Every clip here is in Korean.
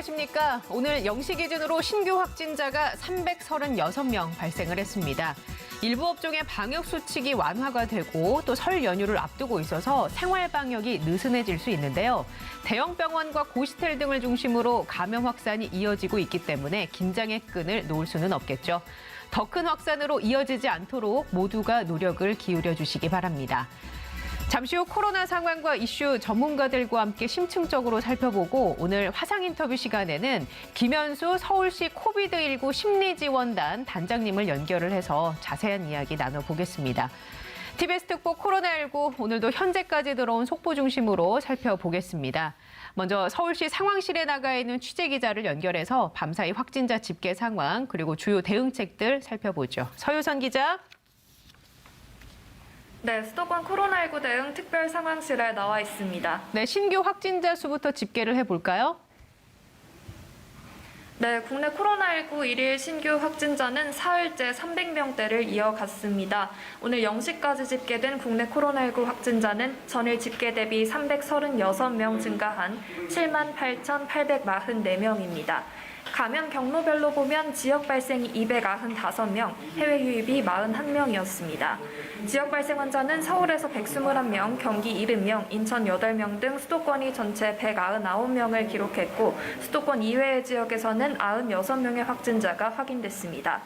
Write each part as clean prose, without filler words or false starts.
안녕하십니까. 오늘 0시 기준으로 신규 확진자가 336명 발생을 했습니다. 일부 업종의 방역 수칙이 완화가 되고 또 설 연휴를 앞두고 있어서 생활 방역이 느슨해질 수 있는데요. 대형 병원과 고시텔 등을 중심으로 감염 확산이 이어지고 있기 때문에 긴장의 끈을 놓을 수는 없겠죠. 더 큰 확산으로 이어지지 않도록 모두가 노력을 기울여 주시기 바랍니다. 잠시 후 코로나 상황과 이슈 전문가들과 함께 심층적으로 살펴보고 오늘 화상 인터뷰 시간에는 김현수 서울시 코비드19 심리지원단 단장님을 연결을 해서 자세한 이야기 나눠보겠습니다. TBS 특보 코로나19 오늘도 현재까지 들어온 속보 중심으로 살펴보겠습니다. 먼저 서울시 상황실에 나가 있는 취재기자를 연결해서 밤사이 확진자 집계 상황 그리고 주요 대응책들 살펴보죠. 서유선 기자. 네, 수도권 코로나19 대응 특별 상황실에 나와 있습니다. 네, 신규 확진자 수부터 집계를 해볼까요? 네, 국내 코로나19 일일 신규 확진자는 사흘째 300명대를 이어갔습니다. 오늘 0시까지 집계된 국내 코로나19 확진자는 전일 집계 대비 336명 증가한 78,844명입니다. 감염 경로별로 보면 지역 발생이 295명, 해외 유입이 41명이었습니다. 지역 발생 환자는 서울에서 121명, 경기 70명, 인천 8명 등 수도권이 전체 199명을 기록했고 수도권 이외의 지역에서는 96명의 확진자가 확인됐습니다.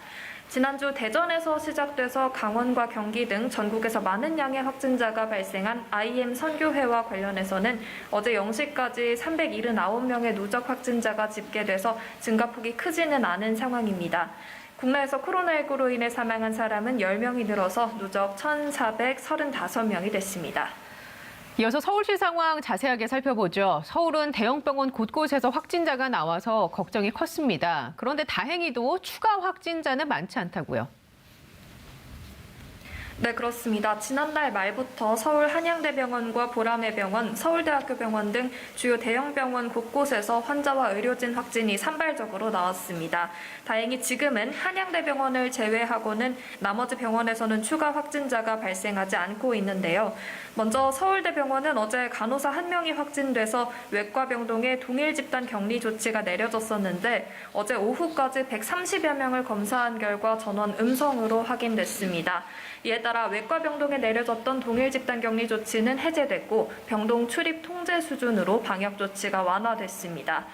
지난주 대전에서 시작돼서 강원과 경기 등 전국에서 많은 양의 확진자가 발생한 IM 선교회와 관련해서는 어제 0시까지 379명의 누적 확진자가 집계돼서 증가폭이 크지는 않은 상황입니다. 국내에서 코로나19로 인해 사망한 사람은 10명이 늘어서 누적 1,435명이 됐습니다. 이어서 서울시 상황 자세하게 살펴보죠. 서울은 대형 병원 곳곳에서 확진자가 나와서 걱정이 컸습니다. 그런데 다행히도 추가 확진자는 많지 않다고요. 네, 그렇습니다. 지난달 말부터 서울 한양대병원과 보라매병원, 서울대학교 병원 등 주요 대형 병원 곳곳에서 환자와 의료진 확진이 산발적으로 나왔습니다. 다행히 지금은 한양대병원을 제외하고는 나머지 병원에서는 추가 확진자가 발생하지 않고 있는데요. 먼저 서울대병원은 어제 간호사 1명이 확진돼서 외과병동에 동일 집단 격리 조치가 내려졌었는데 어제 오후까지 130여 명을 검사한 결과 전원 음성으로 확인됐습니다. 이에 따라 외과병동에 내려졌던 동일 집단 격리 조치는 해제됐고 병동 출입 통제 수준으로 방역 조치가 완화됐습니다.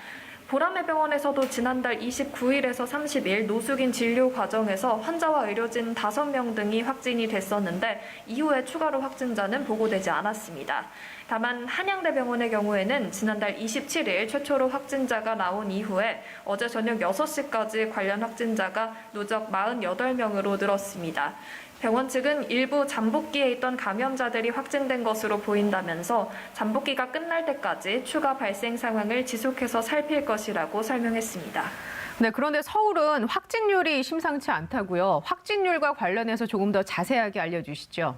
보라매병원에서도 지난달 29일에서 30일 노숙인 진료 과정에서 환자와 의료진 5명 등이 확진이 됐었는데 이후에 추가로 확진자는 보고되지 않았습니다. 다만 한양대병원의 경우에는 지난달 27일 최초로 확진자가 나온 이후에 어제 저녁 6시까지 관련 확진자가 누적 48명으로 늘었습니다. 병원 측은 일부 잠복기에 있던 감염자들이 확진된 것으로 보인다면서 잠복기가 끝날 때까지 추가 발생 상황을 지속해서 살필 것이라고 설명했습니다. 네, 그런데 서울은 확진율이 심상치 않다고요. 확진율과 관련해서 조금 더 자세하게 알려주시죠.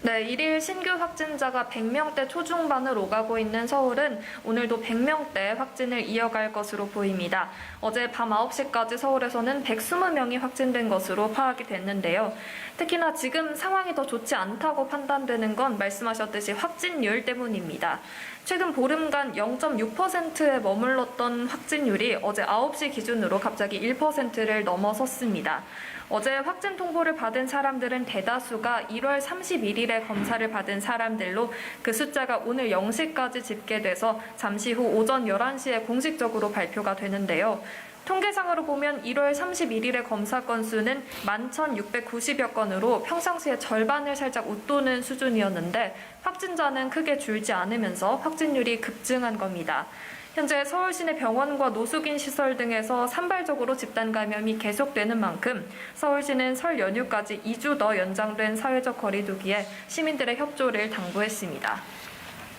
네, 일일 신규 확진자가 100명대 초중반을 오가고 있는 서울은 오늘도 100명대 확진을 이어갈 것으로 보입니다. 어제 밤 9시까지 서울에서는 120명이 확진된 것으로 파악이 됐는데요. 특히나 지금 상황이 더 좋지 않다고 판단되는 건 말씀하셨듯이 확진율 때문입니다. 최근 보름간 0.6%에 머물렀던 확진율이 어제 9시 기준으로 갑자기 1%를 넘어섰습니다. 어제 확진 통보를 받은 사람들은 대다수가 1월 31일에 검사를 받은 사람들로 그 숫자가 오늘 0시까지 집계돼서 잠시 후 오전 11시에 공식적으로 발표가 되는데요. 통계상으로 보면 1월 31일의 검사 건수는 11,690여 건으로 평상시의 절반을 살짝 웃도는 수준이었는데 확진자는 크게 줄지 않으면서 확진율이 급증한 겁니다. 현재 서울 시내 병원과 노숙인 시설 등에서 산발적으로 집단 감염이 계속되는 만큼 서울시는 설 연휴까지 2주 더 연장된 사회적 거리두기에 시민들의 협조를 당부했습니다.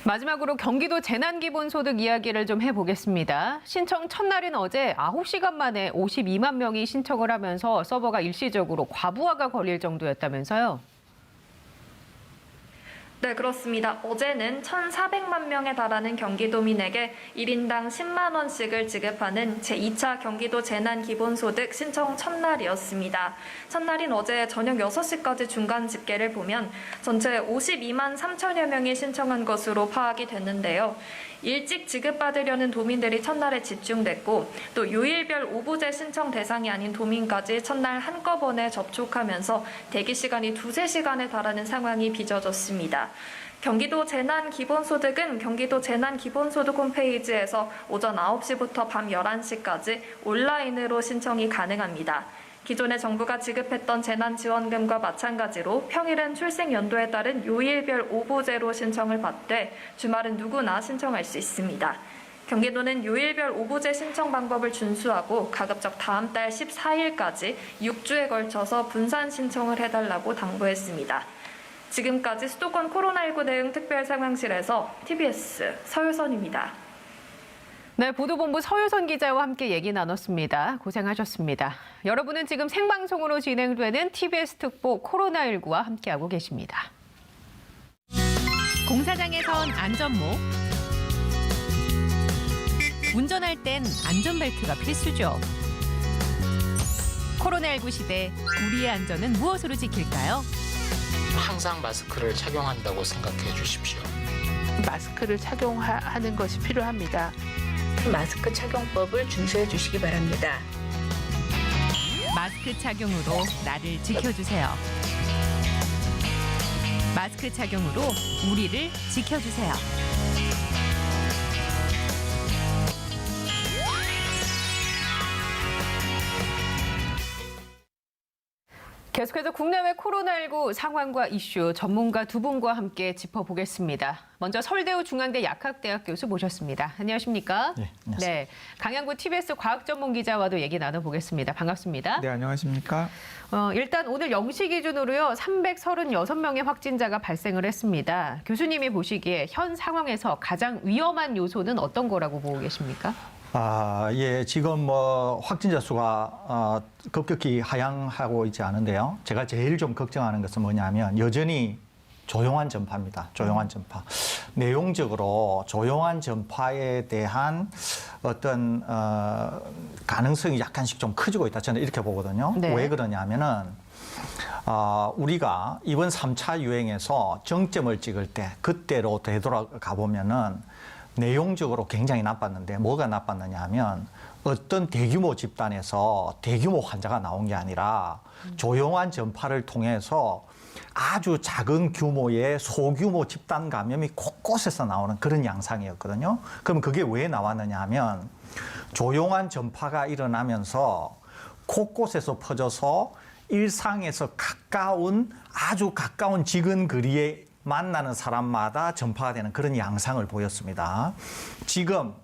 마지막으로 경기도 재난기본소득 이야기를 좀 해보겠습니다. 신청 첫날인 어제 9시간 만에 52만 명이 신청을 하면서 서버가 일시적으로 과부하가 걸릴 정도였다면서요. 네, 그렇습니다. 어제는 1,400만 명에 달하는 경기도민에게 1인당 10만 원씩을 지급하는 제2차 경기도 재난기본소득 신청 첫날이었습니다. 첫날인 어제 저녁 6시까지 중간 집계를 보면 전체 52만 3천여 명이 신청한 것으로 파악이 됐는데요. 일찍 지급받으려는 도민들이 첫날에 집중됐고 또 요일별 오부제 신청 대상이 아닌 도민까지 첫날 한꺼번에 접촉하면서 대기 시간이 2~3시간에 달하는 상황이 빚어졌습니다. 경기도 재난기본소득은 경기도 재난기본소득 홈페이지에서 오전 9시부터 밤 11시까지 온라인으로 신청이 가능합니다. 기존에 정부가 지급했던 재난지원금과 마찬가지로 평일은 출생 연도에 따른 요일별 오부제로 신청을 받되 주말은 누구나 신청할 수 있습니다. 경기도는 요일별 오부제 신청 방법을 준수하고 가급적 다음 달 14일까지 6주에 걸쳐서 분산 신청을 해달라고 당부했습니다. 지금까지 수도권 코로나19 대응 특별상황실에서 TBS 서유선입니다. 네, 보도본부 서유선 기자와 함께 얘기 나눴습니다. 고생하셨습니다. 여러분은 지금 생방송으로 진행되는 TBS 특보 코로나19와 함께하고 계십니다. 공사장에선 안전모, 운전할 땐 안전벨트가 필수죠. 코로나19 시대 우리의 안전은 무엇으로 지킬까요? 항상 마스크를 착용한다고 생각해 주십시오. 마스크를 착용하는 것이 필요합니다. 마스크 착용법을 준수해 주시기 바랍니다. 마스크 착용으로 나를 지켜주세요. 마스크 착용으로 우리를 지켜주세요. 계속해서 국내외 코로나19 상황과 이슈 전문가 두 분과 함께 짚어보겠습니다. 먼저 서울대우 중앙대 약학대학 교수 모셨습니다. 안녕하십니까? 네, 안녕하세요. 네, 강양구 TBS 과학전문기자와도 얘기 나눠보겠습니다. 반갑습니다. 네, 안녕하십니까? 일단 오늘 0시 기준으로요 336명의 확진자가 발생을 했습니다. 교수님이 보시기에 현 상황에서 가장 위험한 요소는 어떤 거라고 보고 계십니까? 예, 지금 뭐 확진자 수가 급격히 하향하고 있지 않은데요. 제가 제일 좀 걱정하는 것은 뭐냐면 여전히 조용한 전파입니다. 조용한 전파. 내용적으로 조용한 전파에 대한 어떤 가능성이 약간씩 좀 커지고 있다. 저는 이렇게 보거든요. 네. 왜 그러냐면은 우리가 이번 3차 유행에서 정점을 찍을 때 그때로 되돌아가 보면은 내용적으로 굉장히 나빴는데 뭐가 나빴느냐 하면 어떤 대규모 집단에서 대규모 환자가 나온 게 아니라 조용한 전파를 통해서 아주 작은 규모의 소규모 집단 감염이 곳곳에서 나오는 그런 양상이었거든요. 그럼 그게 왜 나왔느냐 하면 조용한 전파가 일어나면서 곳곳에서 퍼져서 일상에서 아주 가까운 지근거리에 만나는 사람마다 전파가 되는 그런 양상을 보였습니다. 지금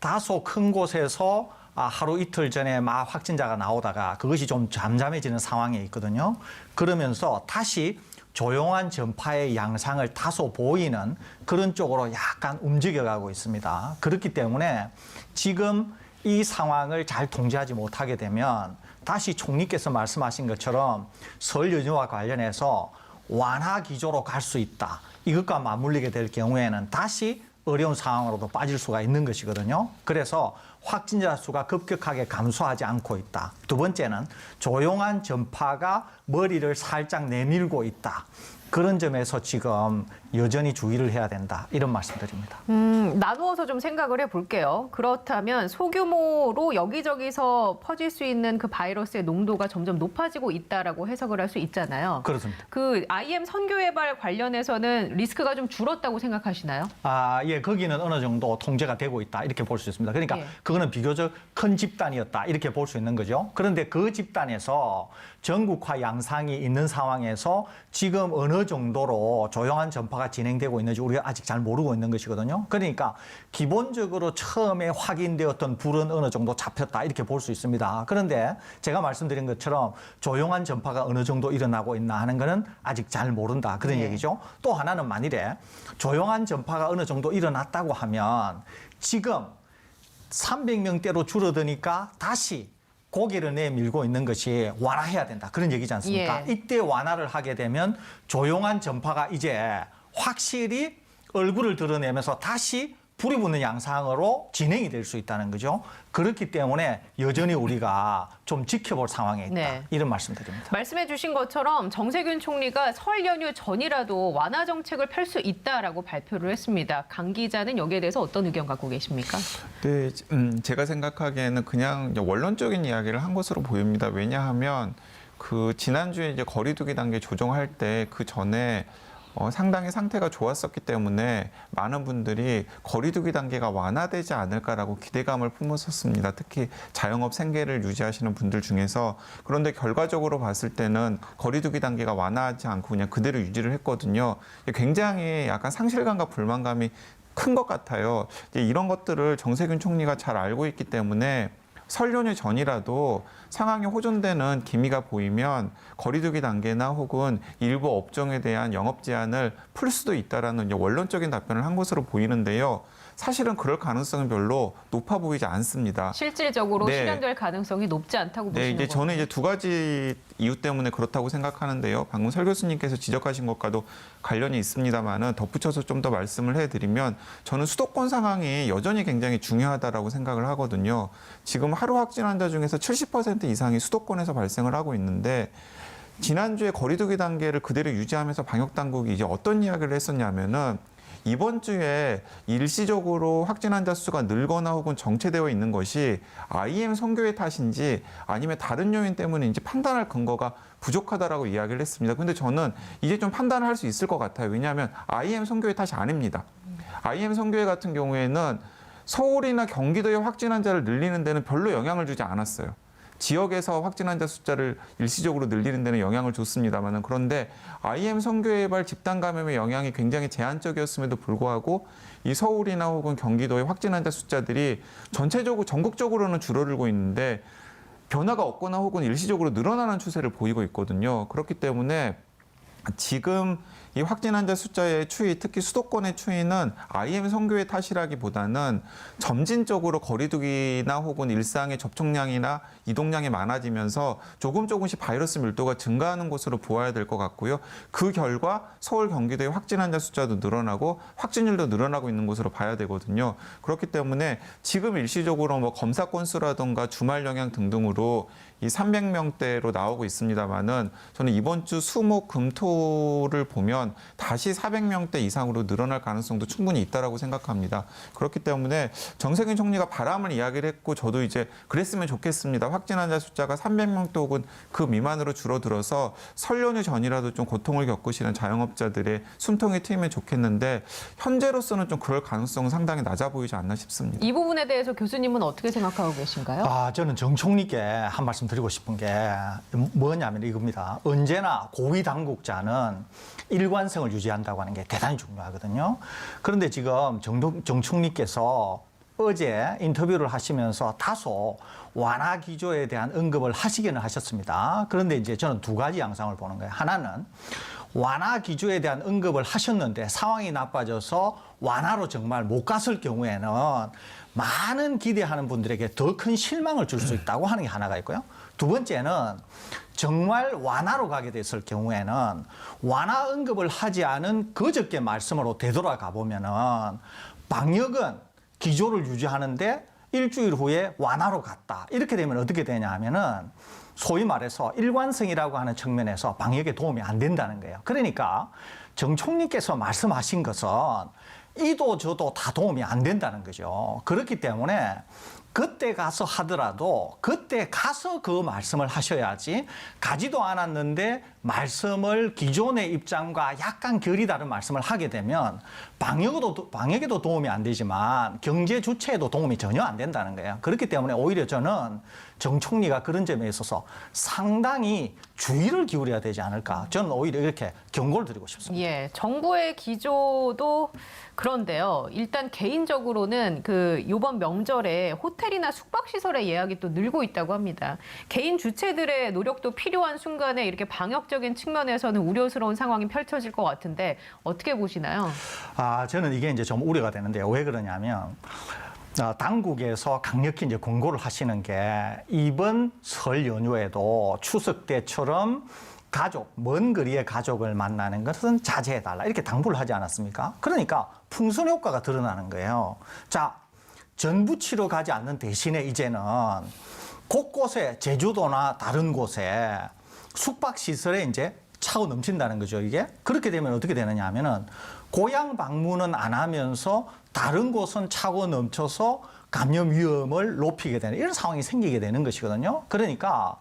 다소 큰 곳에서 하루 이틀 전에 막 확진자가 나오다가 그것이 좀 잠잠해지는 상황에 있거든요. 그러면서 다시 조용한 전파의 양상을 다소 보이는 그런 쪽으로 약간 움직여가고 있습니다. 그렇기 때문에 지금 이 상황을 잘 통제하지 못하게 되면 다시 총리께서 말씀하신 것처럼 설 연휴와 관련해서 완화 기조로 갈 수 있다. 이것과 맞물리게 될 경우에는 다시 어려운 상황으로도 빠질 수가 있는 것이거든요. 그래서 확진자 수가 급격하게 감소하지 않고 있다. 두 번째는 조용한 전파가 머리를 살짝 내밀고 있다. 그런 점에서 지금 여전히 주의를 해야 된다. 이런 말씀드립니다. 나누어서 좀 생각을 해볼게요. 그렇다면 소규모로 여기저기서 퍼질 수 있는 그 바이러스의 농도가 점점 높아지고 있다라고 해석을 할 수 있잖아요. 그렇습니다. 그 IM 선교외발 관련해서는 리스크가 좀 줄었다고 생각하시나요? 예, 거기는 어느 정도 통제가 되고 있다. 이렇게 볼 수 있습니다. 그러니까 예. 그거는 비교적 큰 집단이었다. 이렇게 볼 수 있는 거죠. 그런데 그 집단에서 전국화 양상이 있는 상황에서 지금 어느 정도로 조용한 전파가 진행되고 있는지 우리가 아직 잘 모르고 있는 것이거든요. 그러니까 기본적으로 처음에 확인되었던 불은 어느 정도 잡혔다. 이렇게 볼 수 있습니다. 그런데 제가 말씀드린 것처럼 조용한 전파가 어느 정도 일어나고 있나 하는 거는 아직 잘 모른다. 그런 네. 얘기죠. 또 하나는 만일에 조용한 전파가 어느 정도 일어났다고 하면 지금 300명대로 줄어드니까 다시 고개를 내밀고 있는 것이 완화해야 된다. 그런 얘기지 않습니까? 예. 이때 완화를 하게 되면 조용한 전파가 이제 확실히 얼굴을 드러내면서 다시 불이 붙는 양상으로 진행이 될 수 있다는 거죠. 그렇기 때문에 여전히 우리가 좀 지켜볼 상황에 있다. 네. 이런 말씀드립니다. 말씀해 주신 것처럼 정세균 총리가 설 연휴 전이라도 완화 정책을 펼 수 있다라고 발표를 했습니다. 강 기자는 여기에 대해서 어떤 의견 갖고 계십니까? 네, 제가 생각하기에는 그냥 원론적인 이야기를 한 것으로 보입니다. 왜냐하면 그 지난주에 이제 거리두기 단계 조정할 때 그 전에 상당히 상태가 좋았었기 때문에 많은 분들이 거리두기 단계가 완화되지 않을까라고 기대감을 품었었습니다. 특히 자영업 생계를 유지하시는 분들 중에서. 그런데 결과적으로 봤을 때는 거리두기 단계가 완화하지 않고 그냥 그대로 유지를 했거든요. 굉장히 약간 상실감과 불만감이 큰 것 같아요. 이제 이런 것들을 정세균 총리가 잘 알고 있기 때문에 설 연휴 전이라도 상황이 호전되는 기미가 보이면 거리두기 단계나 혹은 일부 업종에 대한 영업 제한을 풀 수도 있다라는 원론적인 답변을 한 것으로 보이는데요. 사실은 그럴 가능성은 별로 높아 보이지 않습니다. 실질적으로 네. 실현될 가능성이 높지 않다고 네, 보시는 이제 거죠? 저는 이제 두 가지 이유 때문에 그렇다고 생각하는데요. 방금 설 교수님께서 지적하신 것과도 관련이 있습니다만은 덧붙여서 좀 더 말씀을 해드리면 저는 수도권 상황이 여전히 굉장히 중요하다라고 생각을 하거든요. 지금 하루 확진 환자 중에서 70% 이상이 수도권에서 발생을 하고 있는데 지난주에 거리두기 단계를 그대로 유지하면서 방역 당국이 이제 어떤 이야기를 했었냐면은 이번 주에 일시적으로 확진 환자 수가 늘거나 혹은 정체되어 있는 것이 IM 선교의 탓인지 아니면 다른 요인 때문인지 판단할 근거가 부족하다라고 이야기를 했습니다. 근데 저는 이제 좀 판단을 할 수 있을 것 같아요. 왜냐하면 IM 선교의 탓이 아닙니다. IM 선교회 같은 경우에는 서울이나 경기도의 확진 환자를 늘리는 데는 별로 영향을 주지 않았어요. 지역에서 확진 환자 숫자를 일시적으로 늘리는 데는 영향을 줬습니다만 그런데 IM 선교회발 집단 감염의 영향이 굉장히 제한적이었음에도 불구하고 이 서울이나 혹은 경기도의 확진 환자 숫자들이 전체적으로 전국적으로는 줄어들고 있는데 변화가 없거나 혹은 일시적으로 늘어나는 추세를 보이고 있거든요. 그렇기 때문에 지금 이 확진 환자 숫자의 추이, 특히 수도권의 추이는 IM 선교의 탓이라기보다는 점진적으로 거리두기나 혹은 일상의 접촉량이나 이동량이 많아지면서 조금씩 바이러스 밀도가 증가하는 것으로 보아야 될 것 같고요. 그 결과 서울, 경기도의 확진 환자 숫자도 늘어나고 확진율도 늘어나고 있는 것으로 봐야 되거든요. 그렇기 때문에 지금 일시적으로 뭐 검사 건수라든가 주말 영향 등등으로 이 300명대로 나오고 있습니다만은 저는 이번 주 수, 목, 금, 토를 보면 다시 400명대 이상으로 늘어날 가능성도 충분히 있다라고 생각합니다. 그렇기 때문에 정세균 총리가 바람을 이야기를 했고 저도 이제 그랬으면 좋겠습니다. 확진 환자 숫자가 300명대 혹은 그 미만으로 줄어들어서 설 연휴 전이라도 좀 고통을 겪으시는 자영업자들의 숨통이 트이면 좋겠는데 현재로서는 좀 그럴 가능성은 상당히 낮아 보이지 않나 싶습니다. 이 부분에 대해서 교수님은 어떻게 생각하고 계신가요? 저는 정 총리께 한 말씀 드리고 싶은 게 뭐냐면 이겁니다. 언제나 고위 당국자는 일관성을 유지한다고 하는 게 대단히 중요하거든요. 그런데 지금 정 총리께서 어제 인터뷰를 하시면서 다소 완화 기조에 대한 언급을 하시기는 하셨습니다. 그런데 이제 저는 두 가지 양상을 보는 거예요. 하나는 완화 기조에 대한 언급을 하셨는데 상황이 나빠져서 완화로 정말 못 갔을 경우에는 많은 기대하는 분들에게 더 큰 실망을 줄 수 있다고 하는 게 하나가 있고요. 두 번째는 정말 완화로 가게 됐을 경우에는 완화 언급을 하지 않은 그저께 말씀으로 되돌아가 보면은 방역은 기조를 유지하는데 일주일 후에 완화로 갔다. 이렇게 되면 어떻게 되냐 하면은 소위 말해서 일관성이라고 하는 측면에서 방역에 도움이 안 된다는 거예요. 그러니까 정 총리께서 말씀하신 것은 이도 저도 다 도움이 안 된다는 거죠. 그렇기 때문에 그때 가서 하더라도 그때 가서 그 말씀을 하셔야지 가지도 않았는데 말씀을 기존의 입장과 약간 결이 다른 말씀을 하게 되면 방역에도 도움이 안 되지만 경제 주체에도 도움이 전혀 안 된다는 거예요. 그렇기 때문에 오히려 저는 정 총리가 그런 점에 있어서 상당히 주의를 기울여야 되지 않을까. 저는 오히려 이렇게 경고를 드리고 싶습니다. 예, 정부의 기조도 그런데요. 일단 개인적으로는 이번 명절에 호텔이나 숙박시설의 예약이 또 늘고 있다고 합니다. 개인 주체들의 노력도 필요한 순간에 이렇게 방역적인 측면에서는 우려스러운 상황이 펼쳐질 것 같은데 어떻게 보시나요? 저는 이게 이제 좀 우려가 되는데요. 왜 그러냐면 당국에서 강력히 이제 권고를 하시는 게 이번 설 연휴에도 추석 때처럼 가족, 먼 거리의 가족을 만나는 것은 자제해달라 이렇게 당부를 하지 않았습니까? 그러니까 풍선 효과가 드러나는 거예요. 자, 전부 치러 가지 않는 대신에 이제는 곳곳에 제주도나 다른 곳에 숙박시설에 이제 차고 넘친다는 거죠, 이게. 그렇게 되면 어떻게 되느냐 하면은 고향 방문은 안 하면서 다른 곳은 차고 넘쳐서 감염 위험을 높이게 되는 이런 상황이 생기게 되는 것이거든요. 그러니까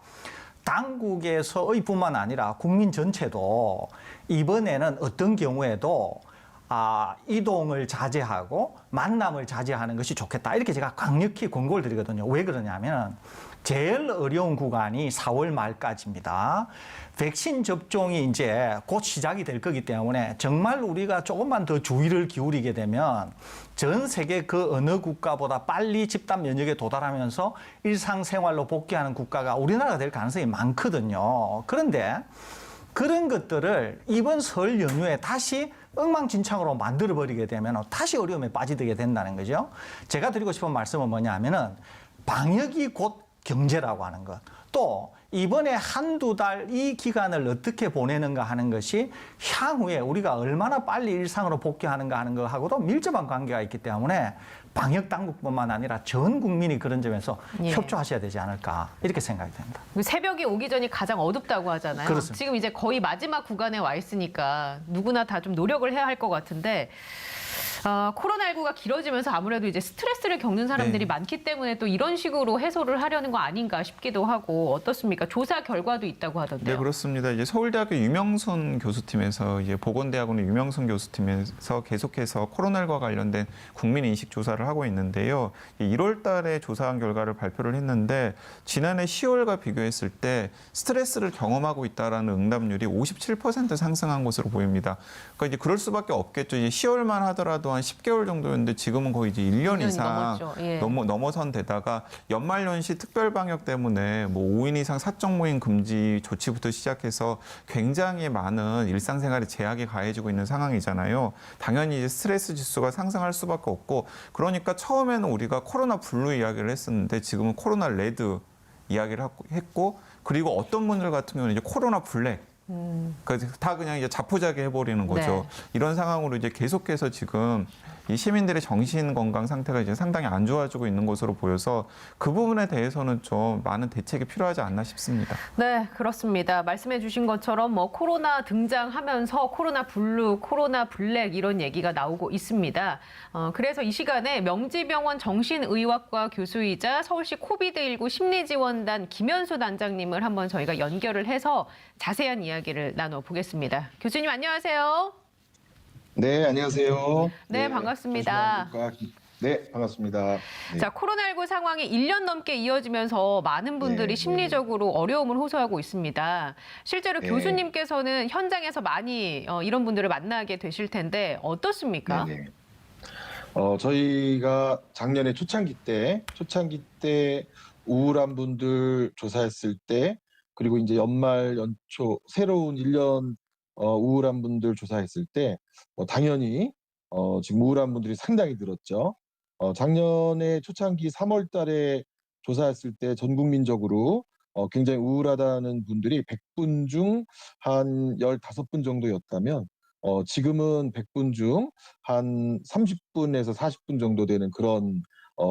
당국에서의 뿐만 아니라 국민 전체도 이번에는 어떤 경우에도 이동을 자제하고 만남을 자제하는 것이 좋겠다. 이렇게 제가 강력히 권고를 드리거든요. 왜 그러냐면 제일 어려운 구간이 4월 말까지입니다. 백신 접종이 이제 곧 시작이 될 거기 때문에 정말 우리가 조금만 더 주의를 기울이게 되면 전 세계 그 어느 국가보다 빨리 집단 면역에 도달하면서 일상생활로 복귀하는 국가가 우리나라가 될 가능성이 많거든요. 그런데 그런 것들을 이번 설 연휴에 다시 엉망진창으로 만들어버리게 되면 다시 어려움에 빠지게 된다는 거죠. 제가 드리고 싶은 말씀은 뭐냐면은 방역이 곧 경제라고 하는 것. 또 이번에 한두 달 이 기간을 어떻게 보내는가 하는 것이 향후에 우리가 얼마나 빨리 일상으로 복귀하는가 하는 것하고도 밀접한 관계가 있기 때문에 방역 당국뿐만 아니라 전 국민이 그런 점에서 협조하셔야 되지 않을까 이렇게 생각이 됩니다. 새벽이 오기 전이 가장 어둡다고 하잖아요. 그렇습니다. 지금 이제 거의 마지막 구간에 와 있으니까 누구나 다 좀 노력을 해야 할 것 같은데 코로나19가 길어지면서 아무래도 이제 스트레스를 겪는 사람들이 많기 때문에 또 이런 식으로 해소를 하려는 거 아닌가 싶기도 하고 어떻습니까? 조사 결과도 있다고 하던데요. 네, 그렇습니다. 이제 서울대학교 유명순 교수팀에서 이제 보건대학원의 유명순 교수팀에서 계속해서 코로나19와 관련된 국민 인식 조사를 하고 있는데요. 1월 달에 조사한 결과를 발표를 했는데 지난해 10월과 비교했을 때 스트레스를 경험하고 있다라는 응답률이 57% 상승한 것으로 보입니다. 그러니까 이제 그럴 수밖에 없겠죠. 이제 10월만 하더라도 한 10개월 정도였는데 지금은 거의 이제 1년 이상 넘어선 데다가 연말연시 특별방역 때문에 뭐 5인 이상 사적 모임 금지 조치부터 시작해서 굉장히 많은 일상생활에 제약이 가해지고 있는 상황이잖아요. 당연히 이제 스트레스 지수가 상승할 수밖에 없고 그러니까 처음에는 우리가 코로나 블루 이야기를 했었는데 지금은 코로나 레드 이야기를 했고 그리고 어떤 분들 같은 경우는 이제 코로나 블랙 다 그냥 이제 자포자기 해버리는 거죠. 네. 이런 상황으로 이제 계속해서 지금 이 시민들의 정신 건강 상태가 이제 상당히 안 좋아지고 있는 것으로 보여서 그 부분에 대해서는 좀 많은 대책이 필요하지 않나 싶습니다. 네, 그렇습니다. 말씀해 주신 것처럼 뭐 코로나 등장하면서 코로나 블루, 코로나 블랙 이런 얘기가 나오고 있습니다. 그래서 이 시간에 명지병원 정신의학과 교수이자 서울시 코비드19 심리지원단 김현수 단장님을 한번 저희가 연결을 해서 자세한 이야기를 나눠보겠습니다. 교수님 안녕하세요. 네, 안녕하세요. 네, 반갑습니다. 네, 반갑습니다. 네. 자, 코로나19 상황이 1년 넘게 이어지면서 많은 분들이 심리적으로 어려움을 호소하고 있습니다. 실제로 교수님께서는 현장에서 많이 이런 분들을 만나게 되실 텐데 어떻습니까? 네. 저희가 작년에 초창기 때 우울한 분들 조사했을 때 그리고 이제 연말 연초 새로운 1년 우울한 분들 조사했을 때 당연히 지금 우울한 분들이 상당히 늘었죠. 작년에 초창기 3월 달에 조사했을 때 전 국민적으로 굉장히 우울하다는 분들이 100분 중 한 15분 정도였다면 지금은 100분 중 한 30분에서 40분 정도 되는 그런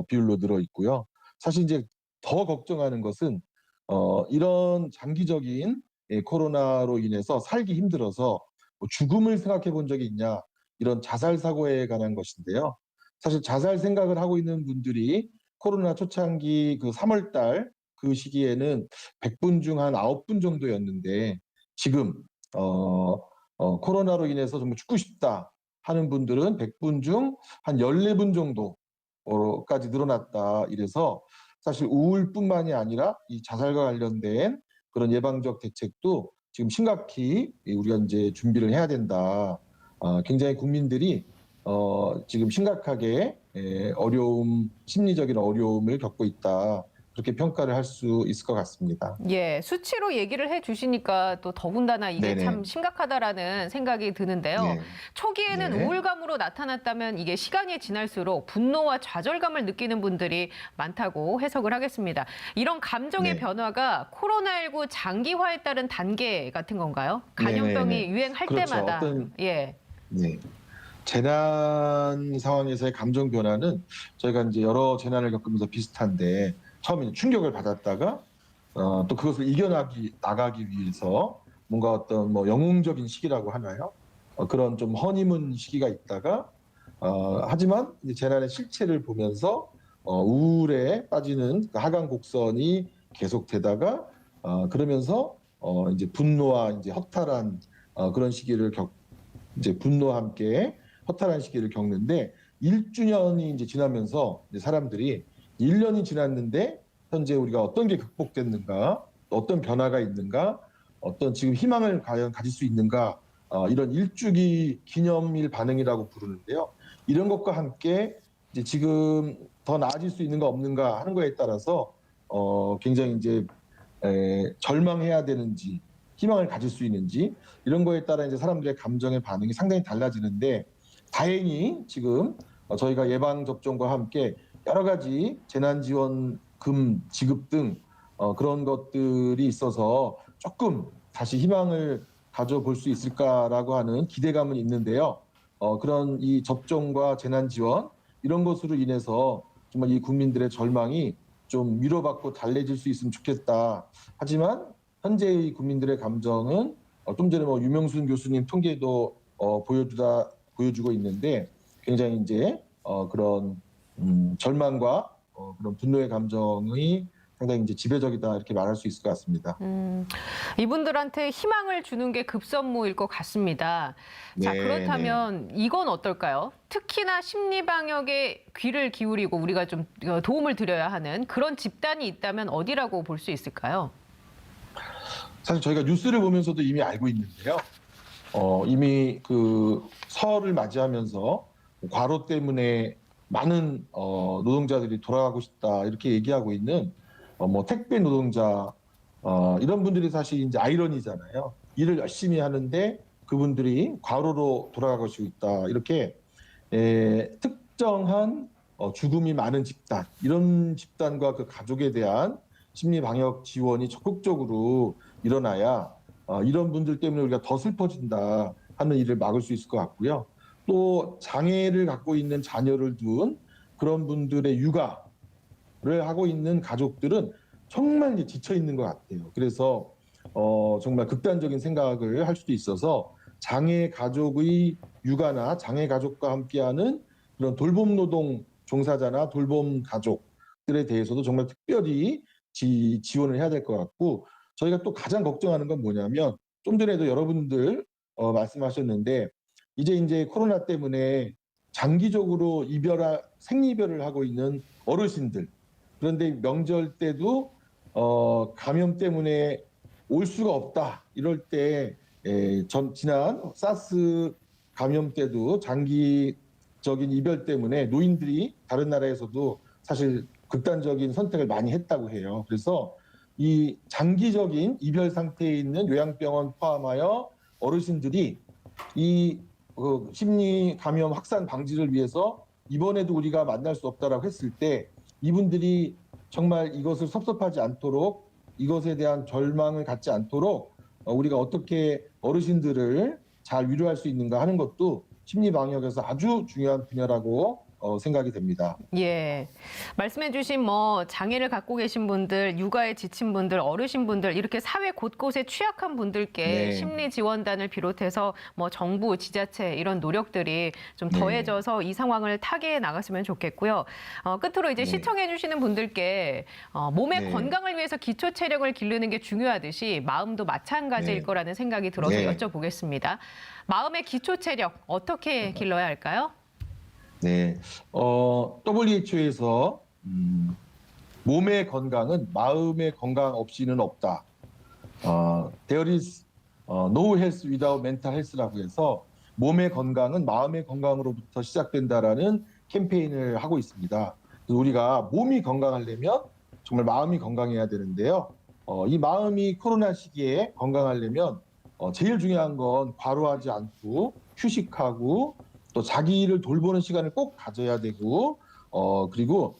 비율로 늘어 있고요. 사실 이제 더 걱정하는 것은 이런 장기적인 코로나로 인해서 살기 힘들어서 죽음을 생각해 본 적이 있냐 이런 자살 사고에 관한 것인데요. 사실 자살 생각을 하고 있는 분들이 코로나 초창기 그 3월 달 그 시기에는 100분 중 한 9분 정도였는데 지금 코로나로 인해서 정말 죽고 싶다 하는 분들은 100분 중 한 14분 정도까지 늘어났다. 이래서 사실 우울뿐만이 아니라 이 자살과 관련된 그런 예방적 대책도 지금 심각히 우리가 이제 준비를 해야 된다. 굉장히 국민들이 지금 심각하게 심리적인 어려움을 겪고 있다. 그렇게 평가를 할 수 있을 것 같습니다. 예, 수치로 얘기를 해주시니까 또 더군다나 이게 네네. 참 심각하다라는 생각이 드는데요. 네. 초기에는 네. 우울감으로 나타났다면 이게 시간이 지날수록 분노와 좌절감을 느끼는 분들이 많다고 해석을 하겠습니다. 이런 감정의 네. 변화가 코로나19 장기화에 따른 단계 같은 건가요? 감염병이 네네네. 유행할 그렇죠. 때마다. 어떤- 예. 네. 재난 상황에서의 감정 변화는 저희가 이제 여러 재난을 겪으면서 비슷한데 처음에 충격을 받았다가 또 그것을 나가기 위해서 뭔가 어떤 뭐 영웅적인 시기라고 하나요? 그런 좀 허니문 시기가 있다가 하지만 이제 재난의 실체를 보면서 우울에 빠지는 그 하강 곡선이 계속되다가 그러면서 이제 분노와 이제 허탈한 그런 시기를 이제 분노와 함께 허탈한 시기를 겪는데 1주년이 이제 지나면서 이제 사람들이 1년이 지났는데 현재 우리가 어떤 게 극복됐는가, 어떤 변화가 있는가, 어떤 지금 희망을 과연 가질 수 있는가, 이런 일주기 기념일 반응이라고 부르는데요. 이런 것과 함께 이제 지금 더 나아질 수 있는가 없는가 하는 거에 따라서 굉장히 이제 절망해야 되는지 희망을 가질 수 있는지 이런 거에 따라 이제 사람들의 감정의 반응이 상당히 달라지는데 다행히 지금 저희가 예방 접종과 함께 여러 가지 재난지원금 지급 등 그런 것들이 있어서 조금 다시 희망을 가져볼 수 있을까라고 하는 기대감은 있는데요. 그런 이 접종과 재난지원 이런 것으로 인해서 정말 이 국민들의 절망이 좀 위로받고 달래질 수 있으면 좋겠다. 하지만 현재의 국민들의 감정은 좀 전에 뭐 유명순 교수님 통계도 보여주고 있는데 굉장히 이제 그런 절망과 그런 분노의 감정이 상당히 이제 지배적이다 이렇게 말할 수 있을 것 같습니다. 이분들한테 희망을 주는 게 급선무일 것 같습니다. 자, 네, 그렇다면 이건 어떨까요? 특히나 심리 방역에 귀를 기울이고 우리가 좀 도움을 드려야 하는 그런 집단이 있다면 어디라고 볼 수 있을까요? 사실 저희가 뉴스를 보면서도 이미 알고 있는데요. 이미 그 설을 맞이하면서 과로 때문에 많은 노동자들이 돌아가고 싶다 이렇게 얘기하고 있는 뭐 택배 노동자 이런 분들이 사실 이제 아이러니잖아요. 일을 열심히 하는데 그분들이 과로로 돌아가고 있다 이렇게 특정한 죽음이 많은 집단 이런 집단과 그 가족에 대한 심리 방역 지원이 적극적으로 일어나야 이런 분들 때문에 우리가 더 슬퍼진다 하는 일을 막을 수 있을 것 같고요. 또 장애를 갖고 있는 자녀를 둔 그런 분들의 육아를 하고 있는 가족들은 정말 이제 지쳐 있는 것 같아요. 그래서 정말 극단적인 생각을 할 수도 있어서 장애 가족의 육아나 장애 가족과 함께하는 그런 돌봄 노동 종사자나 돌봄 가족들에 대해서도 정말 특별히 지원을 해야 될 것 같고 저희가 또 가장 걱정하는 건 뭐냐면 좀 전에도 여러분들 말씀하셨는데 이제 코로나 때문에 장기적으로 생이별을 하고 있는 어르신들 그런데 명절 때도 감염 때문에 올 수가 없다 이럴 때 지난 사스 감염 때도 장기적인 이별 때문에 노인들이 다른 나라에서도 사실 극단적인 선택을 많이 했다고 해요. 그래서 이 장기적인 이별 상태에 있는 요양병원 포함하여 어르신들이 이 심리 감염 확산 방지를 위해서 이번에도 우리가 만날 수 없다라고 했을 때 이분들이 정말 이것을 섭섭하지 않도록 이것에 대한 절망을 갖지 않도록 우리가 어떻게 어르신들을 잘 위로할 수 있는가 하는 것도 심리 방역에서 아주 중요한 분야라고 생각이 됩니다. 예. 말씀해주신 장애를 갖고 계신 분들, 육아에 지친 분들, 어르신분들 이렇게 사회 곳곳에 취약한 분들께 네. 심리 지원단을 비롯해서 정부, 지자체 이런 노력들이 좀 네. 더해져서 이 상황을 타개해 나갔으면 좋겠고요. 끝으로 이제 네. 시청해주시는 분들께 몸의 네. 건강을 위해서 기초 체력을 기르는 게 중요하듯이 마음도 마찬가지일 네. 거라는 생각이 들어서 네. 여쭤보겠습니다. 마음의 기초 체력 어떻게 길러야 할까요? 네, WHO에서 몸의 건강은 마음의 건강 없이는 없다. There is no health without mental health라고 해서 몸의 건강은 마음의 건강으로부터 시작된다라는 캠페인을 하고 있습니다. 그래서 우리가 몸이 건강하려면 정말 마음이 건강해야 되는데요. 이 마음이 코로나 시기에 건강하려면 제일 중요한 건 과로하지 않고 휴식하고 또 자기를 돌보는 시간을 꼭 가져야 되고 그리고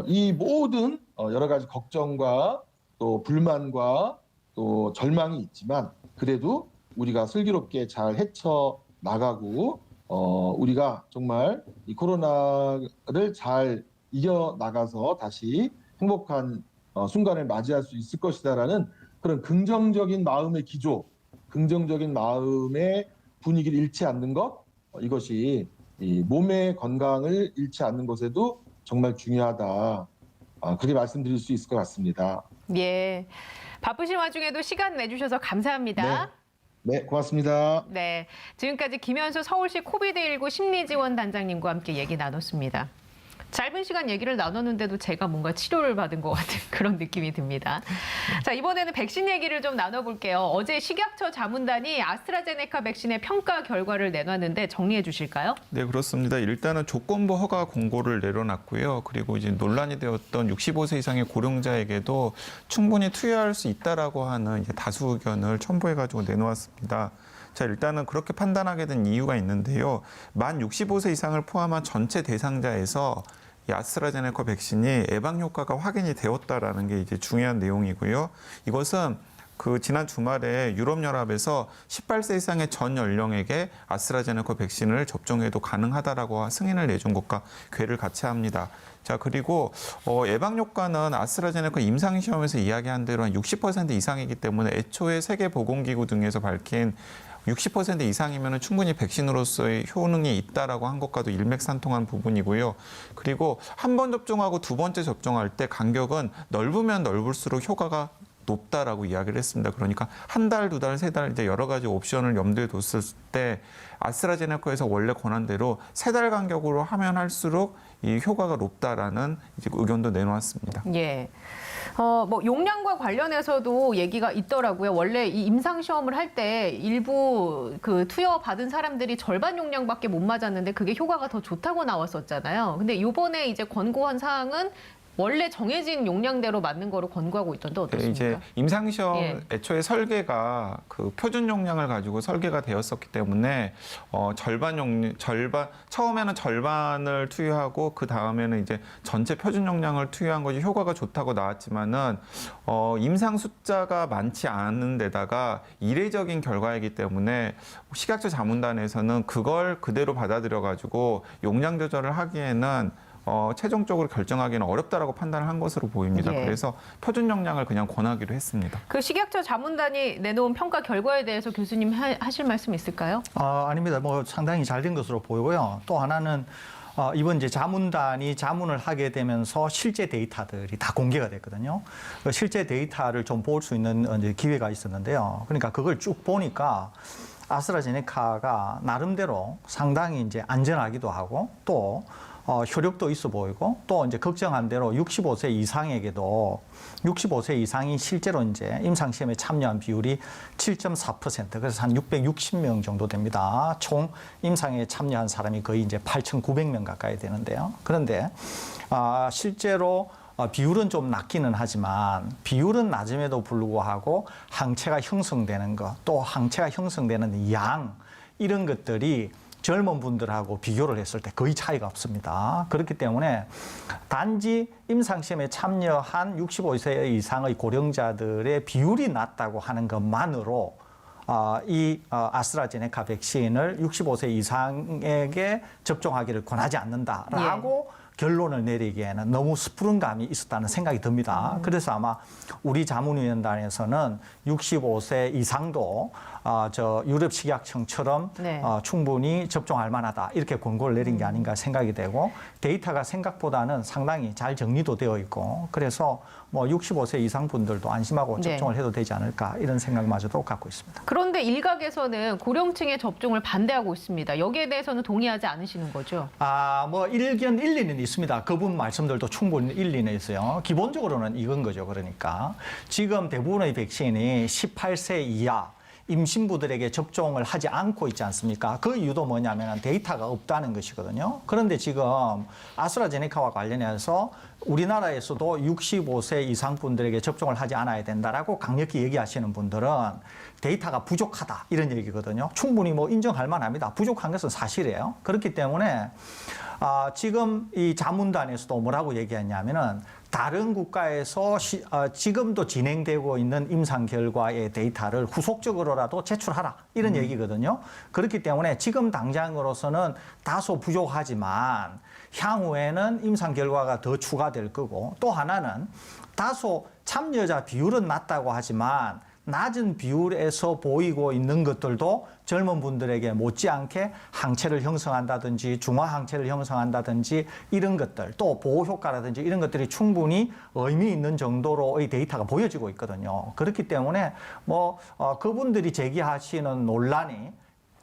이 모든 여러 가지 걱정과 또 불만과 또 절망이 있지만 그래도 우리가 슬기롭게 잘 헤쳐 나가고 우리가 정말 이 코로나를 잘 이겨 나가서 다시 행복한 순간을 맞이할 수 있을 것이다라는 그런 긍정적인 마음의 기조, 긍정적인 마음의 분위기를 잃지 않는 것, 이것이 이 몸의 건강을 잃지 않는 것에도 정말 중요하다. 그렇게 말씀드릴 수 있을 것 같습니다. 예. 바쁘신 와중에도 시간 내주셔서 감사합니다. 네, 고맙습니다. 네. 지금까지 김현수 서울시 코비드19 심리지원단장님과 함께 얘기 나눴습니다. 짧은 시간 얘기를 나눴는데도 제가 뭔가 치료를 받은 것 같은 그런 느낌이 듭니다. 자, 이번에는 백신 얘기를 좀 나눠볼게요. 어제 식약처 자문단이 아스트라제네카 백신의 평가 결과를 내놨는데 정리해 주실까요? 네, 그렇습니다. 일단은 조건부 허가 공고를 내려놨고요. 그리고 이제 논란이 되었던 65세 이상의 고령자에게도 충분히 투여할 수 있다라고 하는 이제 다수 의견을 첨부해가지고 내놓았습니다. 자, 일단은 그렇게 판단하게 된 이유가 있는데요. 만 65세 이상을 포함한 전체 대상자에서 이 아스트라제네카 백신이 예방 효과가 확인이 되었다라는 게 이제 중요한 내용이고요. 이것은 그 지난 주말에 유럽연합에서 18세 이상의 전 연령에게 아스트라제네카 백신을 접종해도 가능하다라고 승인을 내준 것과 궤를 같이 합니다. 자, 그리고 예방 효과는 아스트라제네카 임상 시험에서 이야기한 대로 한 60% 이상이기 때문에 애초에 세계보건기구 등에서 밝힌 60% 이상이면 충분히 백신으로서의 효능이 있다라고 한 것과도 일맥상통한 부분이고요. 그리고 한 번 접종하고 두 번째 접종할 때 간격은 넓으면 넓을수록 효과가 높다라고 이야기를 했습니다. 그러니까 한 달, 두 달, 세 달 이제 여러 가지 옵션을 염두에 뒀을 때 아스트라제네카에서 원래 권한대로 세 달 간격으로 하면 할수록 이 효과가 높다라는 이제 의견도 내놓았습니다. 예. 뭐 용량과 관련해서도 얘기가 있더라고요. 원래 이 임상 시험을 할 때 일부 그 투여 받은 사람들이 절반 용량밖에 못 맞았는데 그게 효과가 더 좋다고 나왔었잖아요. 근데 이번에 이제 권고한 사항은 원래 정해진 용량대로 맞는 거로 권고하고 있던데 어떻습니까? 이제 임상시험 예. 애초에 설계가 그 표준 용량을 가지고 설계가 되었었기 때문에 절반 처음에는 절반을 투여하고 그 다음에는 이제 전체 표준 용량을 투여한 것이 효과가 좋다고 나왔지만은 임상 숫자가 많지 않은 데다가 이례적인 결과이기 때문에 식약처 자문단에서는 그걸 그대로 받아들여 가지고 용량 조절을 하기에는 최종적으로 결정하기는 어렵다라고 판단을 한 것으로 보입니다. 예. 그래서 표준 용량을 그냥 권하기로 했습니다. 그 식약처 자문단이 내놓은 평가 결과에 대해서 교수님 하실 말씀 있을까요? 아닙니다. 뭐 상당히 잘 된 것으로 보이고요. 또 하나는 이번 이제 자문단이 자문을 하게 되면서 실제 데이터들이 다 공개가 됐거든요. 그 실제 데이터를 좀 볼 수 있는 이제 기회가 있었는데요. 그러니까 그걸 쭉 보니까 아스트라제네카가 나름대로 상당히 이제 안전하기도 하고 또 효력도 있어 보이고 또 이제 걱정한 대로 65세 이상에게도 65세 이상이 실제로 이제 임상시험에 참여한 비율이 7.4%, 그래서 한 660명 정도 됩니다. 총 임상에 참여한 사람이 거의 이제 8,900명 가까이 되는데요. 그런데 실제로 비율은 좀 낮기는 하지만 비율은 낮음에도 불구하고 항체가 형성되는 것, 또 항체가 형성되는 양 이런 것들이 젊은 분들하고 비교를 했을 때 거의 차이가 없습니다. 그렇기 때문에 단지 임상시험에 참여한 65세 이상의 고령자들의 비율이 낮다고 하는 것만으로 이 아스트라제네카 백신을 65세 이상에게 접종하기를 권하지 않는다라고 결론을 내리기에는 너무 섣부른 감이 있었다는 생각이 듭니다. 그래서 아마 우리 자문위원단에서는 65세 이상도 저 유럽 식약청처럼 네. 충분히 접종할 만하다 이렇게 권고를 내린 게 아닌가 생각이 되고 데이터가 생각보다는 상당히 잘 정리도 되어 있고 그래서 뭐 65세 이상 분들도 안심하고 네. 접종을 해도 되지 않을까 이런 생각마저도 갖고 있습니다. 그런데 일각에서는 고령층의 접종을 반대하고 있습니다. 여기에 대해서는 동의하지 않으시는 거죠? 뭐 일견 일리는 있습니다. 그분 말씀들도 충분히 일리는 있어요. 기본적으로는 이건 거죠. 그러니까 지금 대부분의 백신이 18세 이하 임신부들에게 접종을 하지 않고 있지 않습니까? 그 이유도 뭐냐면 데이터가 없다는 것이거든요. 그런데 지금 아스트라제네카와 관련해서 우리나라에서도 65세 이상 분들에게 접종을 하지 않아야 된다라고 강력히 얘기하시는 분들은 데이터가 부족하다 이런 얘기거든요. 충분히 뭐 인정할 만합니다. 부족한 것은 사실이에요. 그렇기 때문에 지금 이 자문단에서도 뭐라고 얘기했냐면은 다른 국가에서 지금도 진행되고 있는 임상 결과의 데이터를 후속적으로라도 제출하라 이런 얘기거든요. 그렇기 때문에 지금 당장으로서는 다소 부족하지만 향후에는 임상 결과가 더 추가될 거고, 또 하나는 다소 참여자 비율은 낮다고 하지만 낮은 비율에서 보이고 있는 것들도 젊은 분들에게 못지않게 항체를 형성한다든지 중화항체를 형성한다든지 이런 것들, 또 보호효과라든지 이런 것들이 충분히 의미 있는 정도로의 데이터가 보여지고 있거든요. 그렇기 때문에 그분들이 제기하시는 논란이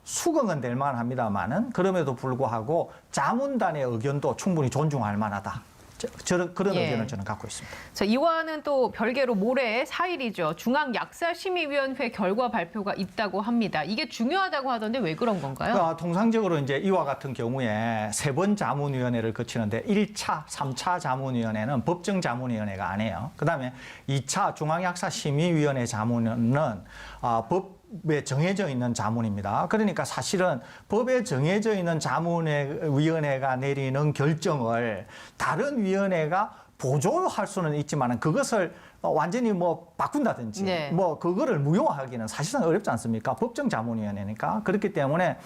수긍은 될 만합니다만은 그럼에도 불구하고 자문단의 의견도 충분히 존중할 만하다. 그런 의견을 저는 갖고 있습니다. 자, 이와는 또 별개로 모레 4일이죠. 중앙약사심의위원회 결과 발표가 있다고 합니다. 이게 중요하다고 하던데 왜 그런 건가요? 통상적으로 이제 이와 같은 경우에 3번 자문위원회를 거치는데 1차, 3차 자문위원회는 법정자문위원회가 아니에요. 그다음에 2차 중앙약사심의위원회 자문은 법에 정해져 있는 자문입니다. 그러니까 사실은 법에 정해져 있는 자문위원회가 내리는 결정을 다른 위원회가 보조할 수는 있지만 그것을 완전히 바꾼다든지 그거를 무효화하기는 사실상 어렵지 않습니까? 법정자문위원회니까. 그렇기 때문에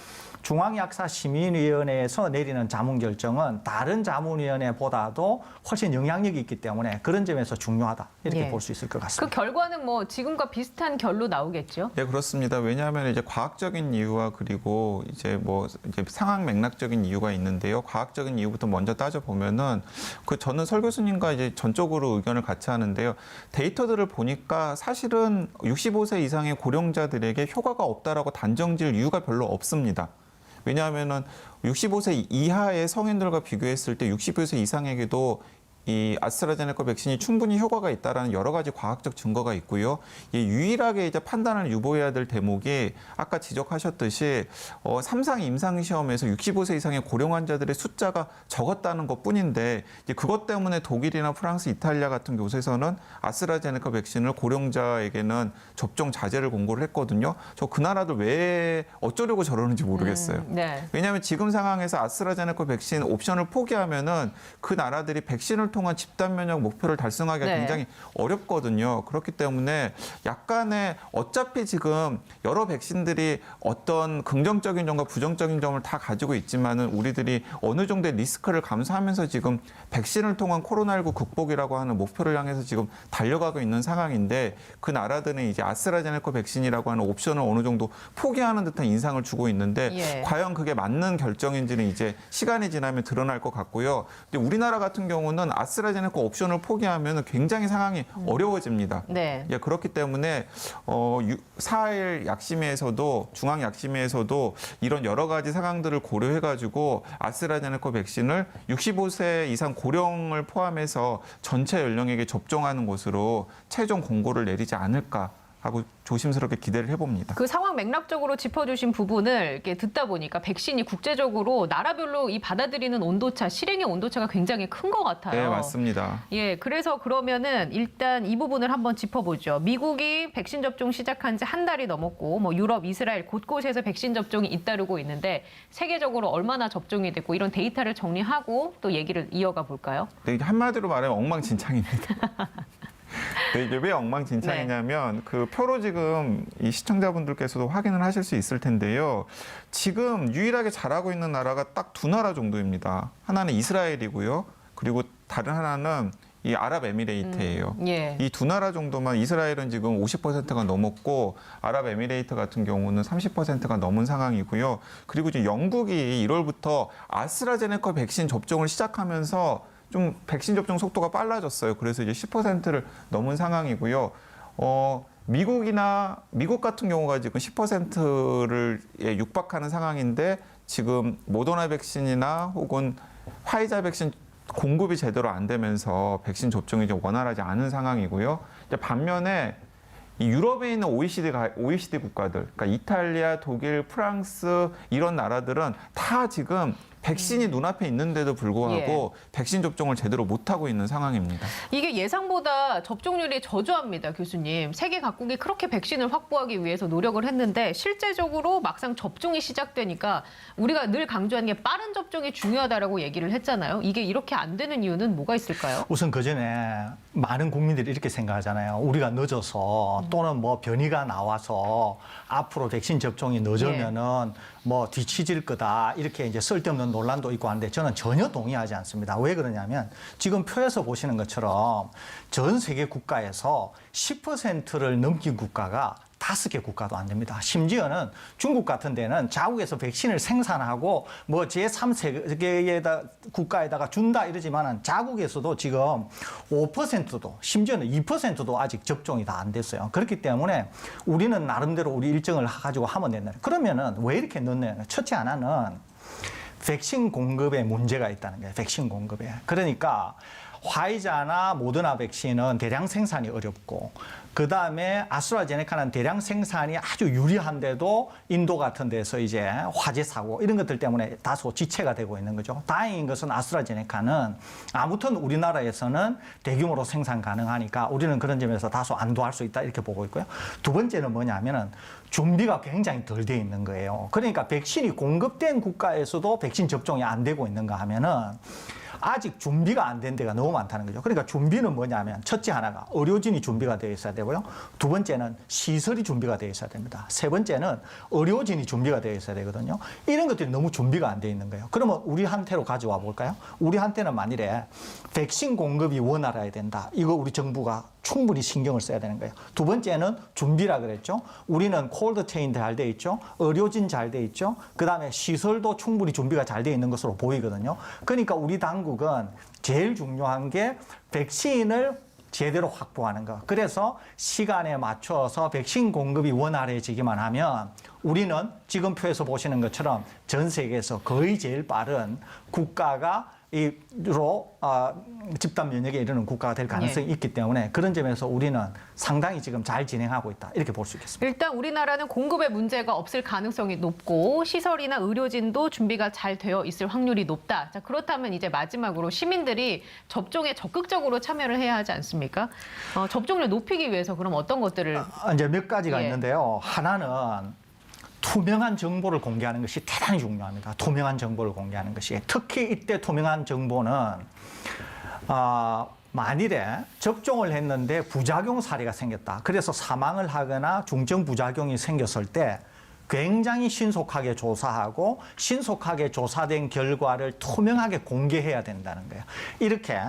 중앙약사심의위원회에서 내리는 자문 결정은 다른 자문위원회보다도 훨씬 영향력이 있기 때문에 그런 점에서 중요하다 이렇게 볼 수 있을 것 같습니다. 그 결과는 지금과 비슷한 결로 나오겠죠? 네, 그렇습니다. 왜냐하면 이제 과학적인 이유와 그리고 이제 상황 맥락적인 이유가 있는데요. 과학적인 이유부터 먼저 따져 보면은 저는 설 교수님과 이제 전적으로 의견을 같이 하는데요. 데이터들을 보니까 사실은 65세 이상의 고령자들에게 효과가 없다라고 단정지을 이유가 별로 없습니다. 왜냐하면은 65세 이하의 성인들과 비교했을 때 65세 이상에게도 이 아스트라제네카 백신이 충분히 효과가 있다라는 여러 가지 과학적 증거가 있고요. 유일하게 이제 판단을 유보해야 될 대목이 아까 지적하셨듯이 3상 임상 시험에서 65세 이상의 고령 환자들의 숫자가 적었다는 것뿐인데 이제 그것 때문에 독일이나 프랑스, 이탈리아 같은 곳에서는 아스트라제네카 백신을 고령자에게는 접종 자제를 공고를 했거든요. 저 그 나라들 왜 어쩌려고 저러는지 모르겠어요. 왜냐하면 지금 상황에서 아스트라제네카 백신 옵션을 포기하면은 그 나라들이 백신을 통한 집단 면역 목표를 달성하기가 굉장히 어렵거든요. 그렇기 때문에 약간의 어차피 지금 여러 백신들이 어떤 긍정적인 점과 부정적인 점을 다 가지고 있지만은 우리들이 어느 정도의 리스크를 감수하면서 지금 백신을 통한 코로나19 극복이라고 하는 목표를 향해서 지금 달려가고 있는 상황인데 그 나라들은 이제 아스트라제네카 백신이라고 하는 옵션을 어느 정도 포기하는 듯한 인상을 주고 있는데 과연 그게 맞는 결정인지는 이제 시간이 지나면 드러날 것 같고요. 근데 우리나라 같은 경우는 아스트라제네카 옵션을 포기하면 굉장히 상황이 어려워집니다. 그렇기 때문에 4일 약심회에서도 중앙약심회에서도 이런 여러 가지 상황들을 고려해가지고 아스트라제네카 백신을 65세 이상 고령을 포함해서 전체 연령에게 접종하는 것으로 최종 공고를 내리지 않을까 하고 조심스럽게 기대를 해봅니다. 그 상황 맥락적으로 짚어주신 부분을 이렇게 듣다 보니까 백신이 국제적으로 나라별로 이 받아들이는 온도차, 실행의 온도차가 굉장히 큰 것 같아요. 네, 맞습니다. 그래서 그러면은 일단 이 부분을 한번 짚어보죠. 미국이 백신 접종 시작한 지 한 달이 넘었고, 유럽, 이스라엘 곳곳에서 백신 접종이 잇따르고 있는데 세계적으로 얼마나 접종이 됐고 이런 데이터를 정리하고 또 얘기를 이어가 볼까요? 네, 한마디로 말하면 엉망진창입니다. 이게 왜 엉망진창이냐면 그 표로 지금 이 시청자분들께서도 확인을 하실 수 있을 텐데요. 지금 유일하게 잘하고 있는 나라가 딱 2나라 정도입니다. 하나는 이스라엘이고요. 그리고 다른 하나는 이 아랍에미레이트예요. 이 2나라 정도만 이스라엘은 지금 50%가 넘었고 아랍에미레이트 같은 경우는 30%가 넘은 상황이고요. 그리고 지금 영국이 1월부터 아스트라제네카 백신 접종을 시작하면서 좀 백신 접종 속도가 빨라졌어요. 그래서 이제 10%를 넘은 상황이고요. 미국 같은 경우가 지금 10%를 육박하는 상황인데 지금 모더나 백신이나 혹은 화이자 백신 공급이 제대로 안 되면서 백신 접종이 좀 원활하지 않은 상황이고요. 반면에 이 유럽에 있는 OECD 국가들, 그러니까 이탈리아, 독일, 프랑스 이런 나라들은 다 지금 백신이 눈앞에 있는데도 불구하고 백신 접종을 제대로 못하고 있는 상황입니다. 이게 예상보다 접종률이 저조합니다, 교수님. 세계 각국이 그렇게 백신을 확보하기 위해서 노력을 했는데 실제적으로 막상 접종이 시작되니까 우리가 늘 강조하는 게 빠른 접종이 중요하다라고 얘기를 했잖아요. 이게 이렇게 안 되는 이유는 뭐가 있을까요? 우선 그전에 많은 국민들이 이렇게 생각하잖아요. 우리가 늦어서 또는 뭐 변이가 나와서 앞으로 백신 접종이 늦으면은 뭐 뒤처질 거다. 이렇게 이제 쓸데없는 논란도 있고 하는데 저는 전혀 동의하지 않습니다. 왜 그러냐면 지금 표에서 보시는 것처럼 전 세계 국가에서 10%를 넘긴 국가가 5개 국가도 안 됩니다. 심지어는 중국 같은 데는 자국에서 백신을 생산하고 뭐 제3세계에다 국가에다가 준다 이러지만은 자국에서도 지금 5%도 심지어는 2%도 아직 접종이 다 안 됐어요. 그렇기 때문에 우리는 나름대로 우리 일정을 가지고 하면 된다. 그러면은 왜 이렇게 늦냐? 첫째 하나는 백신 공급에 문제가 있다는 거예요. 백신 공급에. 그러니까 화이자나 모더나 백신은 대량 생산이 어렵고 그다음에 아스트라제네카는 대량 생산이 아주 유리한데도 인도 같은 데서 이제 화재 사고 이런 것들 때문에 다소 지체가 되고 있는 거죠. 다행인 것은 아스트라제네카는 아무튼 우리나라에서는 대규모로 생산 가능하니까 우리는 그런 점에서 다소 안도할 수 있다 이렇게 보고 있고요. 두 번째는 뭐냐면은 준비가 굉장히 덜 돼 있는 거예요. 그러니까 백신이 공급된 국가에서도 백신 접종이 안 되고 있는가 하면은 아직 준비가 안 된 데가 너무 많다는 거죠. 그러니까 준비는 뭐냐면 첫째 하나가 의료진이 준비가 되어 있어야 되고요. 두 번째는 시설이 준비가 되어 있어야 됩니다. 세 번째는 의료진이 준비가 되어 있어야 되거든요. 이런 것들이 너무 준비가 안 돼 있는 거예요. 그러면 우리한테로 가져와 볼까요? 우리한테는 만일에 백신 공급이 원활해야 된다. 이거 우리 정부가 충분히 신경을 써야 되는 거예요. 두 번째는 준비라 그랬죠. 우리는 콜드 체인 잘 돼 있죠. 의료진 잘 돼 있죠. 그다음에 시설도 충분히 준비가 잘 돼 있는 것으로 보이거든요. 그러니까 우리 당국은 제일 중요한 게 백신을 제대로 확보하는 거. 그래서 시간에 맞춰서 백신 공급이 원활해지기만 하면 우리는 지금 표에서 보시는 것처럼 전 세계에서 거의 제일 빠른 국가가 집단 면역에 이르는 국가가 될 가능성이 있기 때문에 그런 점에서 우리는 상당히 지금 잘 진행하고 있다 이렇게 볼 수 있겠습니다. 일단 우리나라는 공급에 문제가 없을 가능성이 높고 시설이나 의료진도 준비가 잘 되어 있을 확률이 높다. 자, 그렇다면 이제 마지막으로 시민들이 접종에 적극적으로 참여를 해야 하지 않습니까? 접종률 높이기 위해서 그럼 어떤 것들을 이제 몇 가지가 있는데요. 하나는 투명한 정보를 공개하는 것이 대단히 중요합니다. 투명한 정보를 공개하는 것이. 특히 이때 투명한 정보는 만일에 접종을 했는데 부작용 사례가 생겼다. 그래서 사망을 하거나 중증 부작용이 생겼을 때 굉장히 신속하게 조사하고 신속하게 조사된 결과를 투명하게 공개해야 된다는 거예요. 이렇게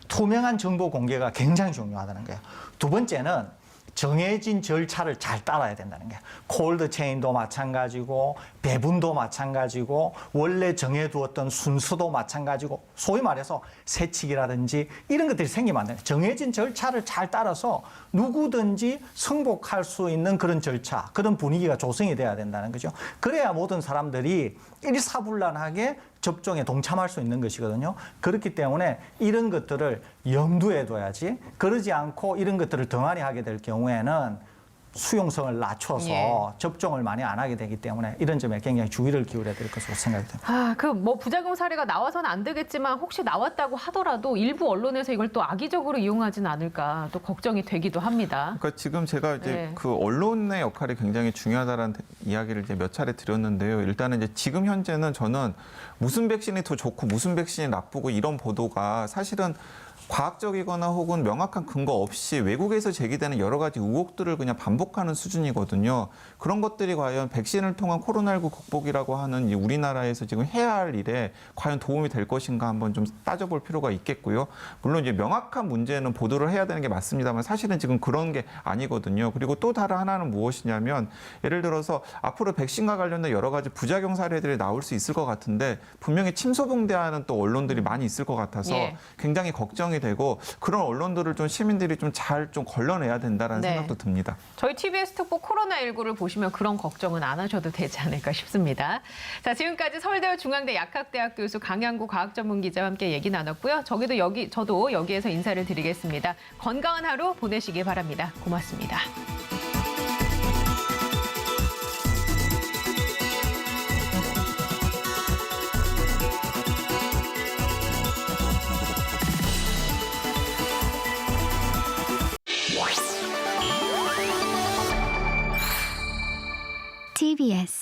투명한 정보 공개가 굉장히 중요하다는 거예요. 두 번째는 정해진 절차를 잘 따라야 된다는 거예요. 콜드 체인도 마찬가지고 배분도 마찬가지고 원래 정해두었던 순서도 마찬가지고 소위 말해서 세칙이라든지 이런 것들이 생기면 안 돼요. 정해진 절차를 잘 따라서 누구든지 승복할 수 있는 그런 절차, 그런 분위기가 조성이 돼야 된다는 거죠. 그래야 모든 사람들이 일사불란하게 접종에 동참할 수 있는 것이거든요. 그렇기 때문에 이런 것들을 염두에 둬야지. 그러지 않고 이런 것들을 덩하니 하게 될 경우에는 수용성을 낮춰서 접종을 많이 안 하게 되기 때문에 이런 점에 굉장히 주의를 기울여야 될 것으로 생각이 됩니다. 뭐 부작용 사례가 나와서는 안 되겠지만 혹시 나왔다고 하더라도 일부 언론에서 이걸 또 악의적으로 이용하진 않을까 또 걱정이 되기도 합니다. 그러니까 지금 제가 이제 그 언론의 역할이 굉장히 중요하다는 이야기를 이제 몇 차례 드렸는데요. 일단은 이제 지금 현재는 저는 무슨 백신이 더 좋고 무슨 백신이 나쁘고 이런 보도가 사실은 과학적이거나 혹은 명확한 근거 없이 외국에서 제기되는 여러 가지 의혹들을 그냥 반복하는 수준이거든요. 그런 것들이 과연 백신을 통한 코로나19 극복이라고 하는 우리나라에서 지금 해야 할 일에 과연 도움이 될 것인가 한번 좀 따져볼 필요가 있겠고요. 물론 이제 명확한 문제는 보도를 해야 되는 게 맞습니다만 사실은 지금 그런 게 아니거든요. 그리고 또 다른 하나는 무엇이냐면 예를 들어서 앞으로 백신과 관련된 여러 가지 부작용 사례들이 나올 수 있을 것 같은데 분명히 침소봉대하는 또 언론들이 많이 있을 것 같아서 굉장히 걱정이 되고 그런 언론들을 좀 시민들이 좀 잘 좀 걸러내야 된다라는 생각도 듭니다. 저희 TBS 특보 코로나19를 보시면 그런 걱정은 안 하셔도 되지 않을까 싶습니다. 자, 지금까지 서울대 중앙대 약학대학 교수 강양구 과학전문기자와 함께 얘기 나눴고요. 저도 여기에서 인사를 드리겠습니다. 건강한 하루 보내시기 바랍니다. 고맙습니다. KBS